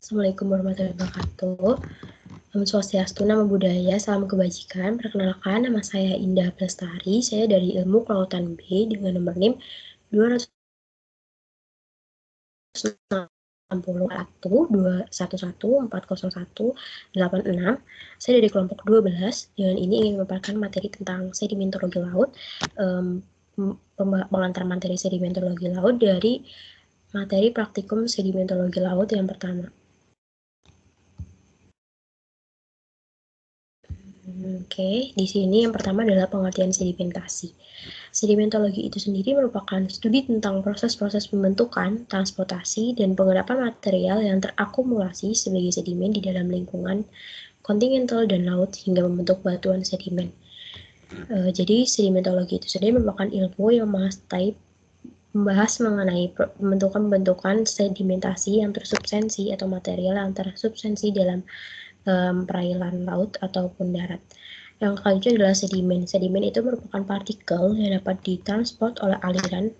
Assalamualaikum warahmatullahi wabarakatuh. Om Swastiastu, Namo Buddhaya, salam kebajikan. Perkenalkan, nama saya Indah Plestari. Saya dari Ilmu Kelautan B dengan nomor NIM 261-401-86. Saya dari kelompok 12. Dengan ini ingin memaparkan materi tentang sedimentologi laut, pengantar materi sedimentologi laut dari materi praktikum sedimentologi laut yang pertama. Oke, di sini yang pertama adalah pengertian sedimentasi. Sedimentologi itu sendiri merupakan studi tentang proses-proses pembentukan, transportasi, dan pengerapan material yang terakumulasi sebagai sedimen di dalam lingkungan kontinental dan laut hingga membentuk batuan sedimen. Jadi sedimentologi itu sendiri merupakan ilmu yang membahas mengenai pembentukan sedimentasi yang tersubstansi atau material yang tersubstansi dalam perairan laut ataupun darat. Yang selanjutnya adalah sedimen. Sedimen itu merupakan partikel yang dapat ditransport oleh aliran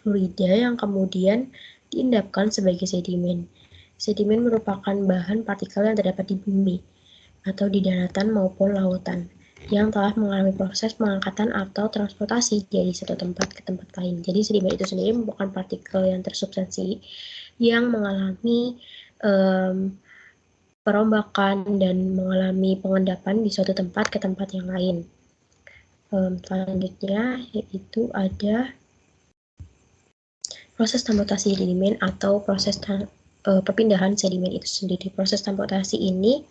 fluida yang kemudian diendapkan sebagai sedimen. Sedimen merupakan bahan partikel yang terdapat di bumi atau di daratan maupun lautan yang telah mengalami proses pengangkatan atau transportasi dari satu tempat ke tempat lain. Jadi sedimen itu sendiri merupakan partikel yang tersubstansi yang mengalami perombakan dan mengalami pengendapan di suatu tempat ke tempat yang lain. Selanjutnya yaitu ada proses transportasi sedimen atau proses perpindahan sedimen itu sendiri. Proses transportasi ini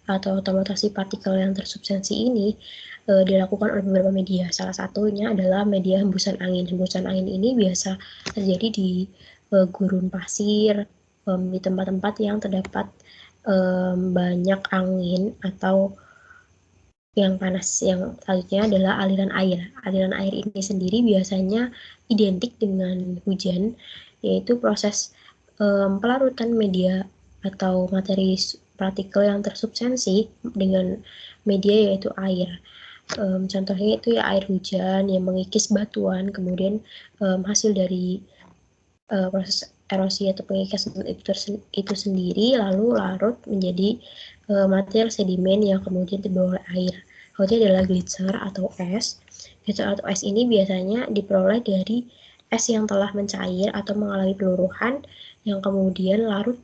atau transportasi partikel yang tersubstansi ini dilakukan oleh beberapa media. Salah satunya adalah media hembusan angin. Hembusan angin ini biasa terjadi di gurun pasir, di tempat-tempat yang terdapat banyak angin atau yang panas. Yang selanjutnya adalah aliran air. Aliran air ini sendiri biasanya identik dengan hujan, yaitu proses pelarutan media atau materi partikel yang tersubstansi dengan media yaitu air. Contohnya itu ya air hujan yang mengikis batuan, kemudian hasil dari proses erosi atau pengikisan itu sendiri lalu larut menjadi material sedimen yang kemudian terbawa oleh air. Contohnya adalah gletser atau es. Gletser atau es ini biasanya diperoleh dari es yang telah mencair atau mengalami peluruhan yang kemudian larut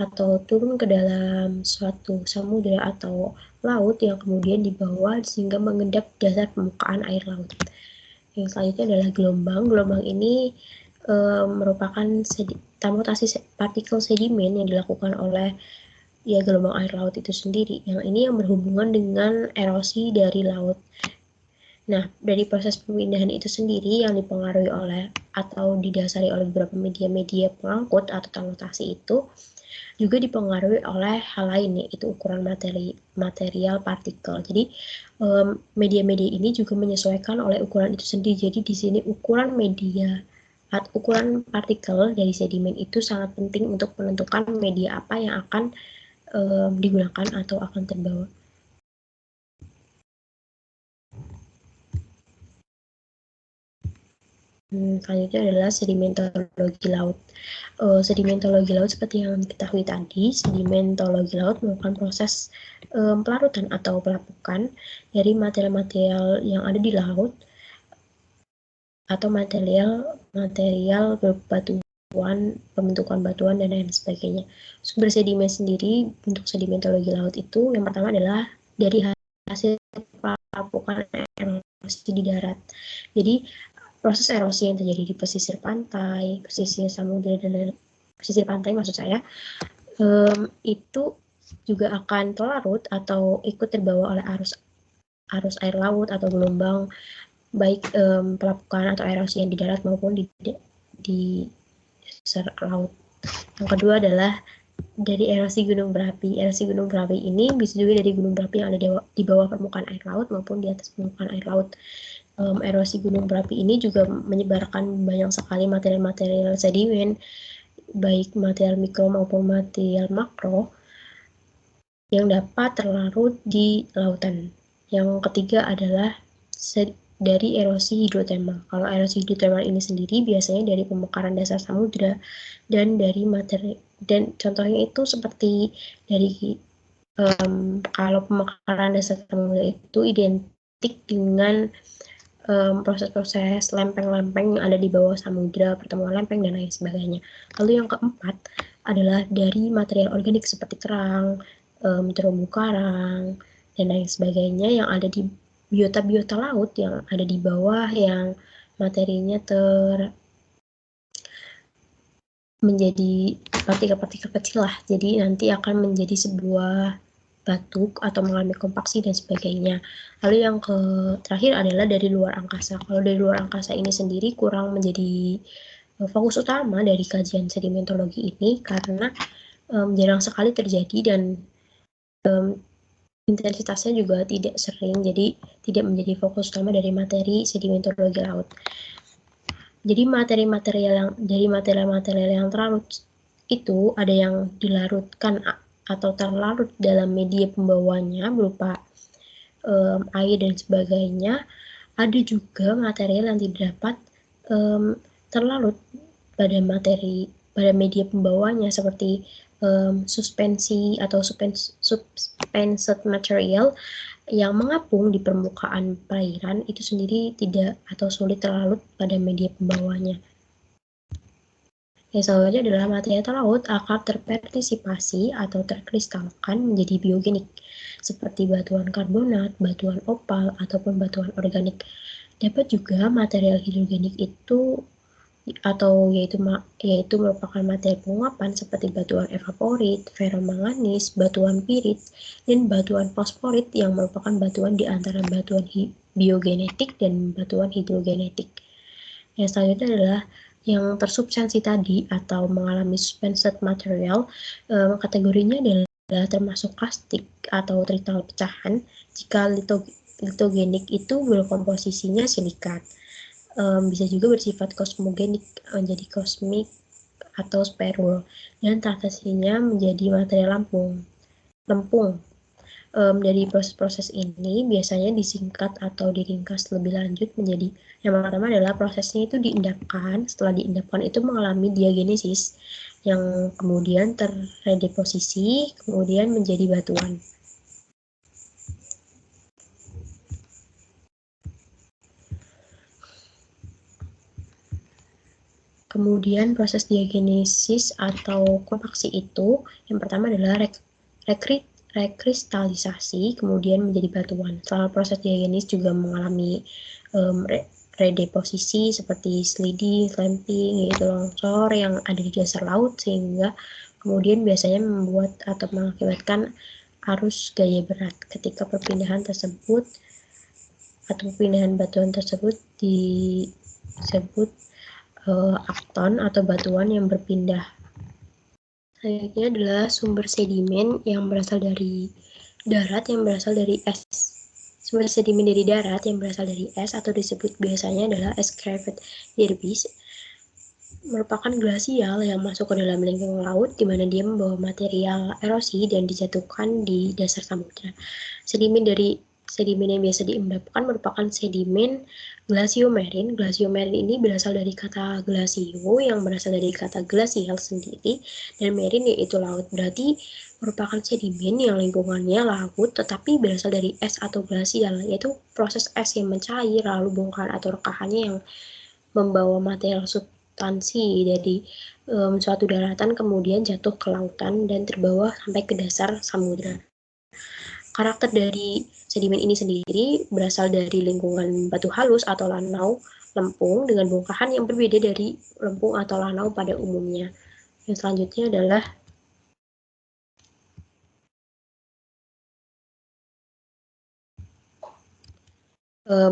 atau turun ke dalam suatu samudera atau laut yang kemudian dibawa sehingga mengendap dasar permukaan air laut. Yang selanjutnya adalah gelombang. Gelombang ini merupakan transportasi partikel sedimen yang dilakukan oleh gelombang air laut itu sendiri. Yang ini yang berhubungan dengan erosi dari laut. Nah, dari proses pemindahan itu sendiri yang dipengaruhi oleh atau didasari oleh beberapa media-media pengangkut atau transportasi itu juga dipengaruhi oleh hal lain, yaitu ukuran material partikel. Jadi media-media ini juga menyesuaikan oleh ukuran itu sendiri. Jadi di sini ukuran partikel dari sedimen itu sangat penting untuk menentukan media apa yang akan digunakan atau akan terbawa. Selanjutnya adalah sedimentologi laut. Sedimentologi laut seperti yang diketahui tadi, sedimentologi laut merupakan proses pelarutan atau pelapukan dari material-material yang ada di laut atau material berbatuan, pembentukan batuan dan lain sebagainya. Sumber sedimen sendiri untuk sedimentologi laut itu yang pertama adalah dari hasil pelapukan erosi di darat. Jadi proses erosi yang terjadi di pesisir pantai, pesisir samudera dan pesisir pantai maksud saya itu juga akan terlarut atau ikut terbawa oleh arus air laut atau gelombang, baik pelapukan atau erosi yang di darat maupun di dasar laut. Yang kedua adalah dari erosi gunung berapi. Erosi gunung berapi ini bisa juga dari gunung berapi yang ada di bawah permukaan air laut maupun di atas permukaan air laut. Erosi gunung berapi ini juga menyebarkan banyak sekali material-material sedimen, baik material mikro maupun material makro, yang dapat terlarut di lautan. Yang ketiga adalah dari erosi hidrotermal. Kalau erosi hidrotermal ini sendiri biasanya dari pemekaran dasar samudra dan dari Dan contohnya itu seperti dari kalau pemekaran dasar samudra itu identik dengan proses-proses lempeng-lempeng yang ada di bawah samudra, pertemuan lempeng, dan lain sebagainya. Lalu yang keempat adalah dari material organik seperti kerang, terumbu karang, dan lain sebagainya yang ada di biota-biota laut yang ada di bawah yang materinya menjadi partikel-partikel kecil lah. Jadi nanti akan menjadi sebuah batu atau mengalami kompaksi dan sebagainya. Lalu yang terakhir adalah dari luar angkasa. Kalau dari luar angkasa ini sendiri kurang menjadi fokus utama dari kajian sedimentologi ini karena jarang sekali terjadi dan intensitasnya juga tidak sering, jadi tidak menjadi fokus utama dari materi sedimentologi laut. Jadi material-material yang terlarut itu ada yang dilarutkan atau terlarut dalam media pembawanya berupa air dan sebagainya. Ada juga material yang tidak dapat terlarut pada media pembawanya seperti suspensi atau suspended material yang mengapung di permukaan perairan itu sendiri tidak atau sulit terlarut pada media pembawanya. Yang selanjutnya adalah material laut akan terpartisipasi atau terkristalkan menjadi biogenik, seperti batuan karbonat, batuan opal, ataupun batuan organik. Dapat juga material hidrogenik itu yaitu merupakan materi penguapan seperti batuan evaporit, ferromanganis, batuan pirit, dan batuan fosforit yang merupakan batuan di antara batuan biogenetik dan batuan hidrogenetik. Yang selanjutnya adalah yang tersubstansi tadi atau mengalami suspended material, kategorinya adalah termasuk kastik atau trital pecahan jika litogenik itu berkomposisinya silikat. Bisa juga bersifat kosmogenik menjadi kosmik atau spherul dan transaksinya menjadi material lempung. Dari proses-proses ini biasanya disingkat atau diringkas lebih lanjut menjadi yang pertama adalah prosesnya itu diendapkan. Setelah diendapkan itu mengalami diagenesis yang kemudian terredeposisi kemudian menjadi batuan. Kemudian proses diagenesis atau kompaksi itu yang pertama adalah rekristalisasi kemudian menjadi batuan. Setelah proses diagenesis juga mengalami redeposisi seperti sliding, clamping, yaitu longsor yang ada di dasar laut sehingga kemudian biasanya membuat atau mengakibatkan arus gaya berat. Ketika perpindahan tersebut atau perpindahan batuan tersebut disebut akton atau batuan yang berpindah. Selanjutnya adalah sumber sedimen yang berasal dari darat yang berasal dari es. Sumber sedimen dari darat yang berasal dari es atau disebut biasanya adalah es crevasse derbis merupakan glasial yang masuk ke dalam lingkungan laut di mana dia membawa material erosi dan dijatuhkan di dasar samudra. Sedimen yang biasa diendapkan merupakan sedimen glasiomerin. Glasiomerin ini berasal dari kata glasio yang berasal dari kata glasial sendiri dan merin yaitu laut. Berarti merupakan sedimen yang lingkungannya laut tetapi berasal dari es atau glasial, yaitu proses es yang mencair lalu bongkahan atau rekahannya yang membawa material substansi dari suatu daratan kemudian jatuh ke lautan dan terbawa sampai ke dasar samudra. Karakter dari sedimen ini sendiri berasal dari lingkungan batu halus atau lanau lempung dengan bongkahan yang berbeda dari lempung atau lanau pada umumnya. Yang selanjutnya adalah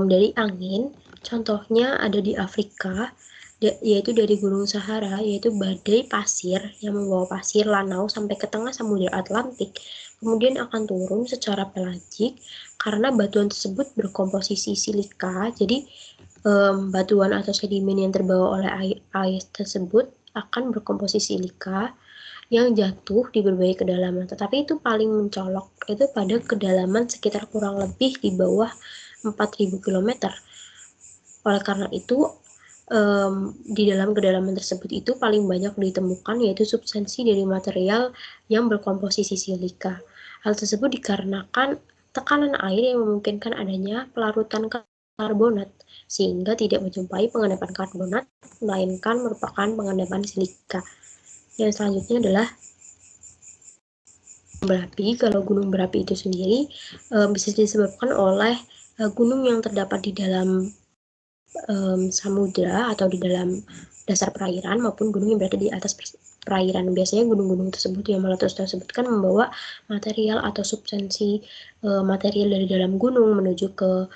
dari angin. Contohnya ada di Afrika, yaitu dari Gunung Sahara, yaitu badai pasir yang membawa pasir lanau sampai ke tengah Samudra Atlantik, kemudian akan turun secara pelagik karena batuan tersebut berkomposisi silika. Jadi batuan atau sedimen yang terbawa oleh air tersebut akan berkomposisi silika yang jatuh di berbagai kedalaman. Tetapi itu paling mencolok itu pada kedalaman sekitar kurang lebih di bawah 4.000 km. Oleh karena itu di dalam kedalaman tersebut itu paling banyak ditemukan yaitu substansi dari material yang berkomposisi silika. Hal tersebut dikarenakan tekanan air yang memungkinkan adanya pelarutan karbonat, sehingga tidak menjumpai pengendapan karbonat, melainkan merupakan pengendapan silika. Yang selanjutnya adalah berapi. Kalau gunung berapi itu sendiri bisa disebabkan oleh gunung yang terdapat di dalam samudra atau di dalam dasar perairan maupun gunung yang berada di atas perairan. Biasanya gunung-gunung tersebut yang meletus tersebut kan membawa material atau substansi material dari dalam gunung menuju ke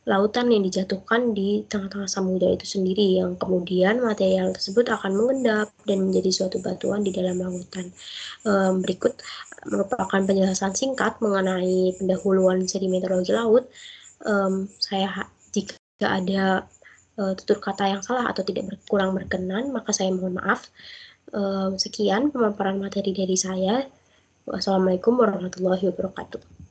lautan yang dijatuhkan di tengah-tengah samudra itu sendiri, yang kemudian material tersebut akan mengendap dan menjadi suatu batuan di dalam lautan. Berikut merupakan penjelasan singkat mengenai pendahuluan sedimentologi laut. Jika ada tutur kata yang salah atau tidak kurang berkenan, maka saya mohon maaf. Sekian pemaparan materi dari saya. Wassalamualaikum warahmatullahi wabarakatuh.